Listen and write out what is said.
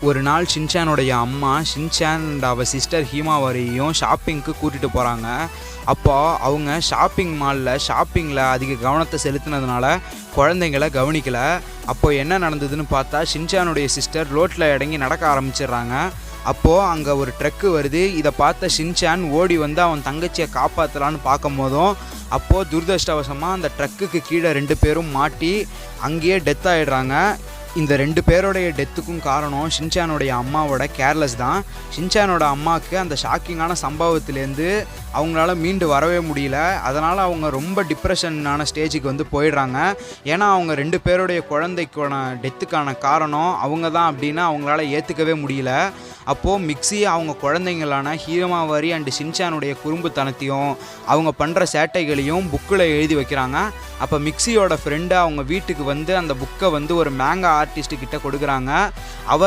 ஒரு நாள் ஷின்சானுடைய அம்மா ஷின்சான் அண்ட் அவள் சிஸ்டர் ஹீமாவரியும் ஷாப்பிங்க்கு கூட்டிகிட்டு போகிறாங்க. அப்போ அவங்க ஷாப்பிங்கில் அதிக கவனத்தை செலுத்தினதுனால குழந்தைங்கள கவனிக்கலை. அப்போது என்ன நடந்ததுன்னு பார்த்தா ஷின்சானுடைய சிஸ்டர் ரோட்டில் இறங்கி நடக்க ஆரம்பிச்சிடுறாங்க. அப்போது அங்கே ஒரு ட்ரக்கு வருது. இதை பார்த்த ஷின்சான் ஓடி வந்து அவன் தங்கச்சியை காப்பாற்றலான்னு பார்க்கும் போதும் அப்போது துரதிர்ஷ்டவசமாக அந்த ட்ரக்குக்கு கீழே 2 பேரும் மாட்டி அங்கேயே டெத் ஆகிடுறாங்க. இந்த 2 பேரோடைய டெத்துக்கும் காரணம் ஷின்சானோடைய அம்மாவோட கேர்லெஸ் தான். ஷின்சானோட அம்மாவுக்கு அந்த ஷாக்கிங்கான சம்பவத்திலேருந்து அவங்களால மீண்டு வரவே முடியல. அதனால் அவங்க ரொம்ப டிப்ரெஷனான ஸ்டேஜுக்கு வந்து போயிடுறாங்க. ஏன்னா அவங்க 2 பேருடைய குழந்தைக்கான டெத்துக்கான காரணம் அவங்க தான் அப்படின்னு அவங்களால ஏற்றுக்கவே முடியல. அப்போது மிக்ஸி அவங்க குழந்தைங்களான ஹீமாவரி அண்டு ஷின்சானுடைய குறும்புத்தனத்தையும் அவங்க பண்ணுற சேட்டைகளையும் புக்கில் எழுதி வைக்கிறாங்க. அப்போ மிக்ஸியோட ஃப்ரெண்டு அவங்க வீட்டுக்கு வந்து அந்த புக்கை வந்து ஒரு மேங்கா ஆர்டிஸ்ட்டுக்கிட்ட கொடுக்குறாங்க. அவர்